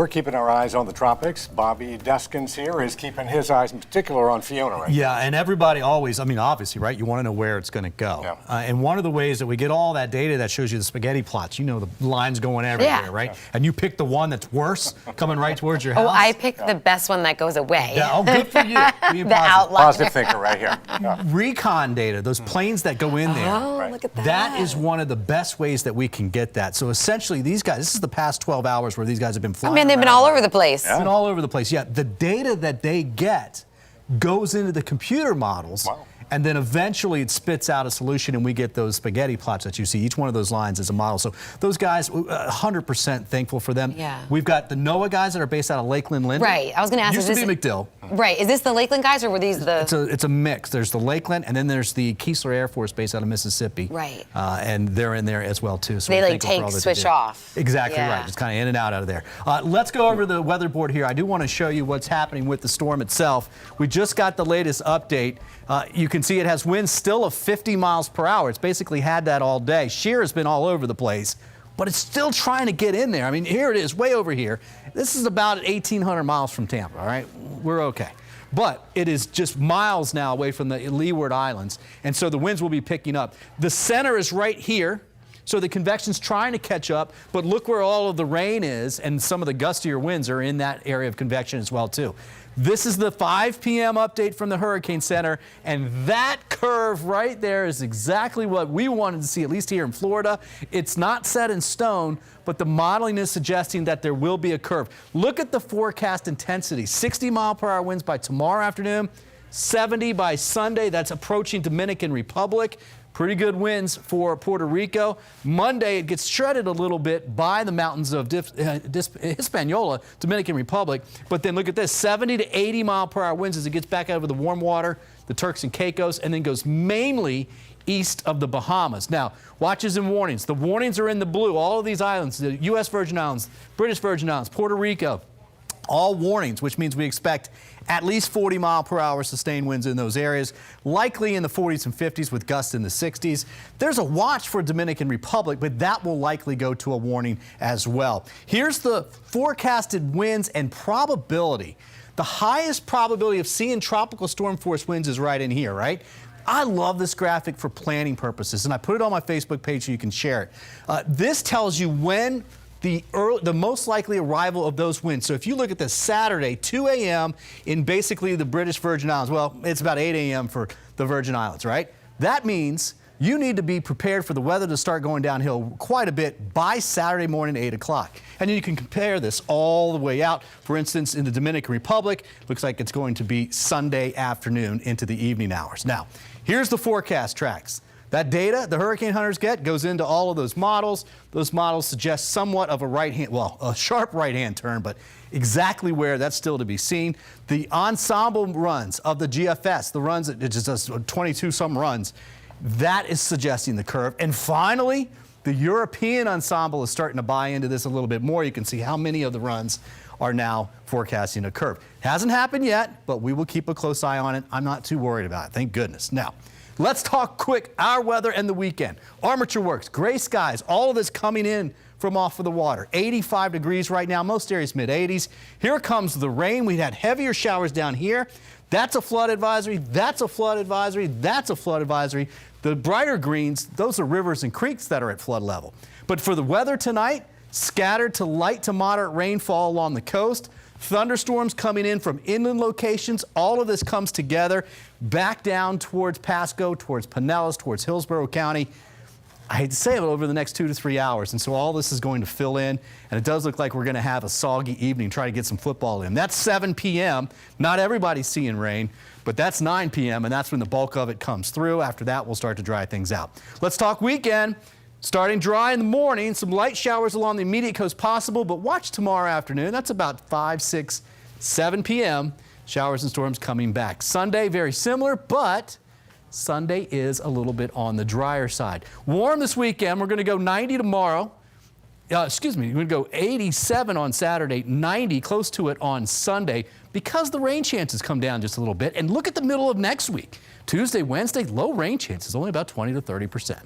We're keeping our eyes on the tropics. Bobby Deskins here is keeping his eyes in particular on Fiona right now. And everybody always, I mean, obviously, right, you want to know where it's going to go. Yeah. And one of the ways that we get all that data that shows you the spaghetti plots, you know, the lines going everywhere, right? Yeah. And you pick the one that's worse, coming right towards your house. Oh, I picked the best one that goes away. Yeah, oh, good for you. The outline. Positive thinker right here. Yeah. Recon data, those planes that go in there. Oh, look at that. That is one of the best ways that we can get that. So essentially, these guys, this is the past 12 hours where these guys have been flying. I mean, they've been all over the place. Yeah. Been all over the place. Yeah, the data that they get goes into the computer models. Wow. And then eventually it spits out a solution and we get those spaghetti plots that you see. Each one of those lines is a model. So those guys, 100% thankful for them. Yeah. We've got the NOAA guys that are based out of Lakeland, Linden. Right. I was going to ask. Used to be MacDill. Right. Is this the Lakeland guys or were these the? It's a mix. There's the Lakeland and then there's the Keesler Air Force based out of Mississippi. Right. And they're in there as well too. So they like take, switch off. Exactly right. Just kind of in and out of there. Let's go over the weather board here. I do want to show you what's happening with the storm itself. We just got the latest update. You can see it has winds still of 50 miles per hour. It's basically had that all day. Shear has been all over the place, but it's still trying to get in there. I mean, here it is, way over here. This is about 1,800 miles from Tampa, all right? We're okay. But it is just miles now away from the Leeward Islands, and so the winds will be picking up. The center is right here, so the convection's trying to catch up, but look where all of the rain is, and some of the gustier winds are in that area of convection as well, too. This is the 5 p.m. update from the Hurricane Center, and that curve right there is exactly what we wanted to see, at least here in Florida. It's not set in stone, but the modeling is suggesting that there will be a curve. Look at the forecast intensity. 60-mile-per-hour winds by tomorrow afternoon, 70 by Sunday. That's approaching Dominican Republic. Pretty good winds for Puerto Rico. Monday, it gets shredded a little bit by the mountains of Hispaniola, Dominican Republic. But then look at this, 70 to 80 mile per hour winds as it gets back over the warm water, the Turks and Caicos, and then goes mainly east of the Bahamas. Now, watches and warnings. The warnings are in the blue. All of these islands, the U.S. Virgin Islands, British Virgin Islands, Puerto Rico, all warnings, which means we expect at least 40-mile-per-hour sustained winds in those areas, likely in the 40s and 50s with gusts in the 60s. There's a watch for Dominican Republic, but that will likely go to a warning as well. Here's the forecasted winds and probability. The highest probability of seeing tropical storm force winds is right in here, right? I love this graphic for planning purposes, and I put it on my Facebook page so you can share it. This tells you when the most likely arrival of those winds. So if you look at this Saturday, 2 a.m. in basically the British Virgin Islands, well, it's about 8 a.m. for the Virgin Islands, right? That means you need to be prepared for the weather to start going downhill quite a bit by Saturday morning, 8 o'clock. And you can compare this all the way out. For instance, in the Dominican Republic, looks like it's going to be Sunday afternoon into the evening hours. Now, here's the forecast tracks. That data the hurricane hunters get goes into all of those models. Those models suggest somewhat of a sharp right-hand turn, but exactly where, that's still to be seen. The ensemble runs of the GFS, the runs that it just does 22-some runs, that is suggesting the curve. And finally, the European ensemble is starting to buy into this a little bit more. You can see how many of the runs are now forecasting a curve. Hasn't happened yet, but we will keep a close eye on it. I'm not too worried about it, thank goodness. Now, let's talk quick our weather and the weekend. Armature works, gray skies, all of this coming in from off of the water. 85 degrees right now, most areas mid-80s. Here comes the rain. We had heavier showers down here. That's a flood advisory, that's a flood advisory, that's a flood advisory. The brighter greens, those are rivers and creeks that are at flood level. But for the weather tonight, scattered to light to moderate rainfall along the coast. Thunderstorms coming in from inland locations. All of this comes together back down towards Pasco, towards Pinellas, towards Hillsborough County. I hate to say it, over the next 2 to 3 hours. And so all this is going to fill in, and it does look like we're going to have a soggy evening, try to get some football in. That's 7 p.m. Not everybody's seeing rain, but that's 9 p.m., and that's when the bulk of it comes through. After that, we'll start to dry things out. Let's talk weekend. Starting dry in the morning, some light showers along the immediate coast possible, but watch tomorrow afternoon. That's about 5, 6, 7 p.m. Showers and storms coming back. Sunday, very similar, but Sunday is a little bit on the drier side. Warm this weekend. We're going to go 90 tomorrow. We're going to go 87 on Saturday, 90, close to it on Sunday, because the rain chances come down just a little bit. And look at the middle of next week. Tuesday, Wednesday, low rain chances, only about 20 to 30%.